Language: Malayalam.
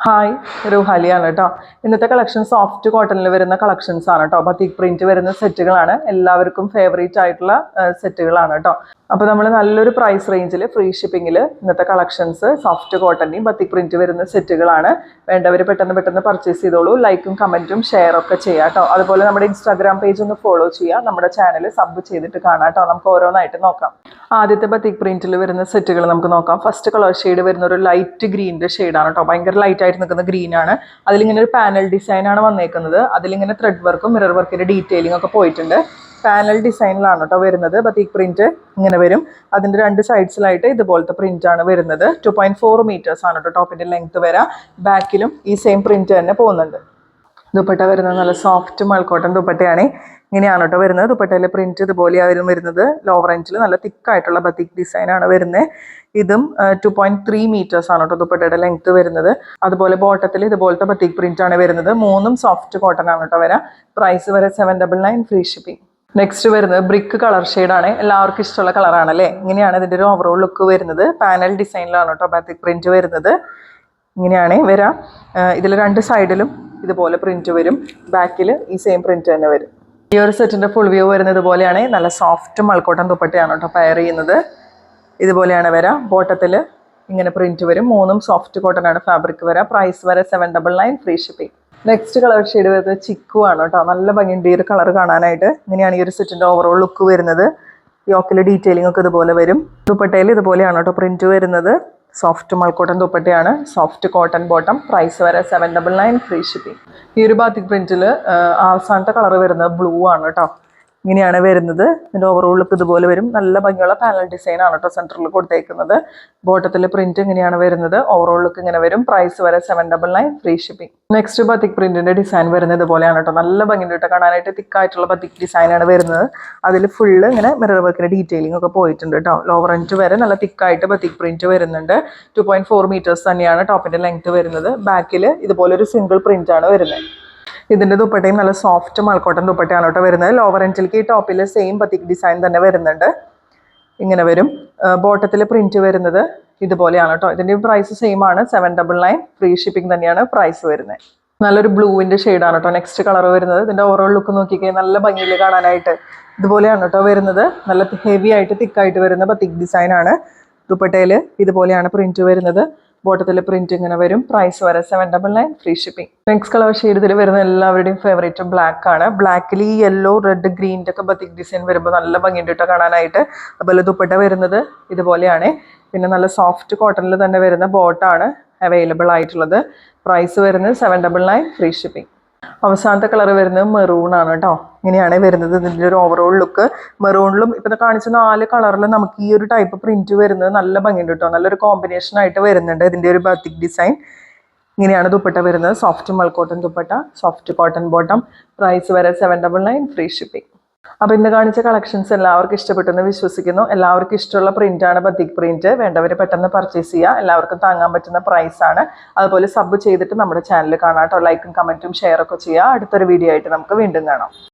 ഹായ് റുഹാലിയാണ് കേട്ടോ. ഇന്നത്തെ കളക്ഷൻ സോഫ്റ്റ് കോട്ടണിൽ വരുന്ന കളക്ഷൻസ് ആണ് കേട്ടോ. ബത്തിക് പ്രിന്റ് വരുന്ന സെറ്റുകളാണ്, എല്ലാവർക്കും ഫേവറേറ്റ് ആയിട്ടുള്ള സെറ്റുകളാണ് കേട്ടോ. അപ്പോൾ നമ്മൾ നല്ലൊരു പ്രൈസ് റേഞ്ചിൽ ഫ്രീ ഷിപ്പിങ്ങിൽ ഇന്നത്തെ കളക്ഷൻസ് സോഫ്റ്റ് കോട്ടണിയും ബത്തിക് പ്രിന്റ് വരുന്ന സെറ്റുകളാണ്. വേണ്ടവർ പെട്ടെന്ന് പർച്ചേസ് ചെയ്തോളൂ. ലൈക്കും കമൻറ്റും ഷെയർ ഒക്കെ ചെയ്യാം കേട്ടോ. അതുപോലെ നമ്മുടെ ഇൻസ്റ്റാഗ്രാം പേജ് ഒന്ന് ഫോളോ ചെയ്യുക, നമ്മുടെ ചാനൽ സബ് ചെയ്തിട്ട് കാണാം കേട്ടോ. നമുക്ക് ഓരോന്നായിട്ട് നോക്കാം. ആദ്യത്തെ ബത്തിക് പ്രിന്റിൽ വരുന്ന സെറ്റുകൾ നമുക്ക് നോക്കാം. ഫസ്റ്റ് കളർ ഷെയ്ഡ് വരുന്ന ഒരു ലൈറ്റ് ഗ്രീനിന്റെ ഷെയ്ഡാണ് കേട്ടോ. ഭയങ്കര ലൈറ്റ് ആയിട്ട് നിൽക്കുന്ന ഗ്രീൻ ആണ്. അതിലിങ്ങനെ ഒരു പാനൽ ഡിസൈൻ ആണ് വന്നേക്കുന്നത്. അതിലിങ്ങനെ ത്രെഡ് വർക്കും മിറർ വർക്കിന്റെ ഡീറ്റെയിലിംഗ് ഒക്കെ പോയിട്ടുണ്ട്. പാനൽ ഡിസൈനിലാണ് കേട്ടോ വരുന്നത്. ബത്തിക് പ്രിന്റ് ഇങ്ങനെ വരും. അതിന്റെ രണ്ട് സൈഡ്സിലായിട്ട് ഇതുപോലത്തെ പ്രിന്റ് ആണ് വരുന്നത്. 2.4 മീറ്റേഴ്സ് ആണ് കേട്ടോ ടോപ്പിന്റെ ലെങ്ത് വരാം. ബാക്കിലും ഈ സെയിം പ്രിന്റ് തന്നെ പോകുന്നുണ്ട്. ദുപ്പട്ട വരുന്നത് നല്ല സോഫ്റ്റ് മൾക്കോട്ടൺ ദുപ്പട്ടയാണ്. ഇങ്ങനെയാണ് കേട്ടോ വരുന്നത്. ദുപ്പട്ടയിലെ പ്രിന്റ് ഇതുപോലെയായിരുന്നു വരുന്നത്. ലോവർ റേഞ്ചിൽ നല്ല തിക്കായിട്ടുള്ള ബത്തിക് ഡിസൈൻ ആണ് വരുന്നത്. ഇതും 2.3 മീറ്റേഴ്സ് ആണ് കേട്ടോ ദുപ്പട്ടയുടെ ലെങ്ത് വരുന്നത്. അതുപോലെ ബോട്ടത്തിൽ ഇതുപോലത്തെ ബത്തിക് പ്രിന്റ് ആണ് വരുന്നത്. മൂന്നും സോഫ്റ്റ് കോട്ടൺ ആണ് കേട്ടോ വരാം. പ്രൈസ് വരെ 799 ഫ്രീ ഷിപ്പിംഗ്. നെക്സ്റ്റ് വരുന്നത് ബ്രിക്ക് കളർ ഷെയ്ഡാണ്. എല്ലാവർക്കും ഇഷ്ടമുള്ള കളറാണല്ലേ. ഇങ്ങനെയാണ് ഇതിൻ്റെ ഒരു ഓവറോൾ ലുക്ക് വരുന്നത്. പാനൽ ഡിസൈനിലാണ് കേട്ടോ ബത്തിക് പ്രിന്റ് വരുന്നത്. ഇങ്ങനെയാണ് വരാം. ഇതിൽ രണ്ട് സൈഡിലും ഇതുപോലെ പ്രിന്റ് വരും. ബാക്കിൽ ഈ സെയിം പ്രിന്റ് തന്നെ വരും. ഈ ഒരു സെറ്റിന്റെ ഫുൾ വ്യൂ വരുന്നത് ഇതുപോലെയാണ്. നല്ല സോഫ്റ്റ് മൾക്കോട്ടൺ ദുപ്പട്ടയാണ് കേട്ടോ പെയർ ചെയ്യുന്നത്. ഇതുപോലെയാണ് വരാം. ബോട്ടത്തിൽ ഇങ്ങനെ പ്രിന്റ് വരും. മൂന്നും സോഫ്റ്റ് കോട്ടൺ ആണ് ഫാബ്രിക് വരാം. പ്രൈസ് വരെ 799 free shipping. Next colour shade വരുന്നത് ചിക്കു ആണ് കേട്ടോ. നല്ല ഭംഗിയുണ്ട് ഈ ഒരു കളർ കാണാനായിട്ട്. ഇങ്ങനെയാണ് ഈ ഒരു സെറ്റിന്റെ ഓവറോൾ ലുക്ക് വരുന്നത്. യോക്കിലെ ഡീറ്റെയിലിംഗ് ഒക്കെ ഇതുപോലെ വരും. ദുപ്പട്ടയിൽ ഇതുപോലെയാണ് കേട്ടോ പ്രിന്റ് വരുന്നത്. സോഫ്റ്റ് മൾക്കോട്ടൺ ദുപ്പട്ടയാണ്. Soft cotton bottom. പ്രൈസ് വരെ 799 ഫ്രീ ഷിപ്പിംഗ്. ഈ ഒരു ബാത്തിക് പ്രിന്റിൽ അവസാനത്തെ കളർ വരുന്നത് ബ്ലൂ ആണ് കേട്ടോ. ഇങ്ങനെയാണ് വരുന്നത്. ഇതിൻ്റെ ഓവറോൾ ലുക്ക് ഇതുപോലെ വരും. നല്ല ഭംഗിയുള്ള പാനൽ ഡിസൈൻ ആണ് കേട്ടോ സെൻറ്ററിൽ കൊടുത്തേക്കുന്നത്. ബോട്ടത്തിലെ പ്രിന്റ് ഇങ്ങനെയാണ് വരുന്നത്. ഓവറോൾ ലുക്ക് ഇങ്ങനെ വരും. പ്രൈസ് വരെ 799 ഫ്രീ ഷിപ്പിംഗ്. നെക്സ്റ്റ് ബത്തിക് പ്രിന്റിന്റെ ഡിസൈൻ വരുന്നത് ഇതുപോലെയാണ് കേട്ടോ. നല്ല ഭംഗിയുണ്ട് കേട്ടോ കാണാനായിട്ട്. തിക്കായിട്ടുള്ള ബത്തിക് ഡിസൈൻ ആണ് വരുന്നത്. അതിൽ ഫുള്ള് ഇങ്ങനെ മിറർ വർക്കിന്റെ ഡീറ്റെയിലിംഗ് ഒക്കെ പോയിട്ടുണ്ട് കേട്ടോ. ലോവർ എൻഡ് വരെ നല്ല തിക്കായിട്ട് ബത്തിക് പ്രിന്റ് വരുന്നുണ്ട്. 2.4 മീറ്റേഴ്സ് തന്നെയാണ് ടോപ്പിന്റെ ലെങ്ത് വരുന്നത്. ബാക്കിൽ ഇതുപോലെ ഒരു സിംഗിൾ പ്രിന്റ് ആണ് വരുന്നത്. ഇതിന്റെ ദുപ്പട്ടയും നല്ല സോഫ്റ്റ് മൾക്കോട്ടൺ ദുപ്പട്ടയാണ് കേട്ടോ വരുന്നത്. ലോവർ എൻഡിലേക്ക് ഈ ടോപ്പിൽ സെയിം ബത്തിക് ഡിസൈൻ തന്നെ വരുന്നുണ്ട്. ഇങ്ങനെ വരും. ബോട്ടത്തിൽ പ്രിന്റ് വരുന്നത് ഇതുപോലെയാണ് കേട്ടോ. ഇതിന്റെ പ്രൈസ് സെയിം ആണ്. 799 ഫ്രീ ഷിപ്പിംഗ് തന്നെയാണ് പ്രൈസ് വരുന്നത്. നല്ലൊരു ബ്ലൂവിന്റെ ഷെയ്ഡാണ് കേട്ടോ നെക്സ്റ്റ് കളർ വരുന്നത്. ഇതിന്റെ ഓവറോൾ ലുക്ക് നോക്കിക്കഴിഞ്ഞാൽ നല്ല ഭംഗിയിൽ കാണാനായിട്ട് ഇതുപോലെയാണ് കേട്ടോ വരുന്നത്. നല്ല ഹെവി ആയിട്ട് തിക്കായിട്ട് വരുന്ന ബത്തിക് ഡിസൈൻ ആണ്. ദുപ്പട്ടയിൽ ഇതുപോലെയാണ് പ്രിന്റ് വരുന്നത്. ബോട്ടത്തിലെ പ്രിന്റ് ഇങ്ങനെ വരും. പ്രൈസ് വരെ 799 free shipping. Next colour shade ഇതിൽ വരുന്ന എല്ലാവരുടെയും ഫേവറേറ്റ് ബ്ലാക്ക് ആണ്. ബ്ലാക്കിൽ ഈ യെല്ലോ റെഡ് ഗ്രീൻ്റെ ഒക്കെ ബത്തിക് ഡിസൈൻ വരുമ്പോൾ നല്ല ഭംഗിയുണ്ട് കേട്ടോ കാണാനായിട്ട്. അതുപോലെ ദുപ്പട്ട വരുന്നത് ഇതുപോലെയാണ്. പിന്നെ നല്ല സോഫ്റ്റ് കോട്ടണിൽ തന്നെ വരുന്ന ബോട്ടാണ് അവൈലബിൾ ആയിട്ടുള്ളത്. പ്രൈസ് വരുന്നത് 799 ഫ്രീ ഷിപ്പിംഗ്. അവസാനത്തെ കളർ വരുന്നത് മെറൂൺ ആണ് കേട്ടോ. ഇങ്ങനെയാണ് വരുന്നത് ഇതിൻ്റെ ഒരു ഓവറോൾ ലുക്ക്. മെറൂണിലും ഇപ്പം കാണിച്ച 4 കളറിലും നമുക്ക് ഈ ഒരു ടൈപ്പ് പ്രിന്റ് വരുന്നത് നല്ല ഭംഗിയുണ്ട് കേട്ടോ. നല്ലൊരു കോമ്പിനേഷൻ ആയിട്ട് വരുന്നുണ്ട് ഇതിൻ്റെ ഒരു ബത്തിക് ഡിസൈൻ. ഇങ്ങനെയാണ് ദുപ്പട്ട വരുന്നത്. സോഫ്റ്റ് മൾക്കോട്ടൺ dupatta, soft cotton bottom. Price വരെ 799 ഫ്രീ ഷിപ്പിംഗ്. അപ്പോൾ ഇന്ന് കാണിച്ച കളക്ഷൻസ് എല്ലാവർക്കും ഇഷ്ടപ്പെട്ടെന്ന് വിശ്വസിക്കുന്നു. എല്ലാവർക്കും ഇഷ്ടമുള്ള പ്രിന്റാണ് ബത്തിക് പ്രിന്റ്. വേണ്ടവർ പെട്ടെന്ന് പർച്ചേസ് ചെയ്യുക. എല്ലാവർക്കും താങ്ങാൻ പറ്റുന്ന പ്രൈസ് ആണ്. അതുപോലെ സബ് ചെയ്തിട്ട് നമ്മുടെ ചാനൽ കാണാം കേട്ടോ. ലൈക്കും കമന്റും ഷെയർ ഒക്കെ ചെയ്യുക. അടുത്തൊരു വീഡിയോ ആയിട്ട് നമുക്ക് വീണ്ടും കാണാം.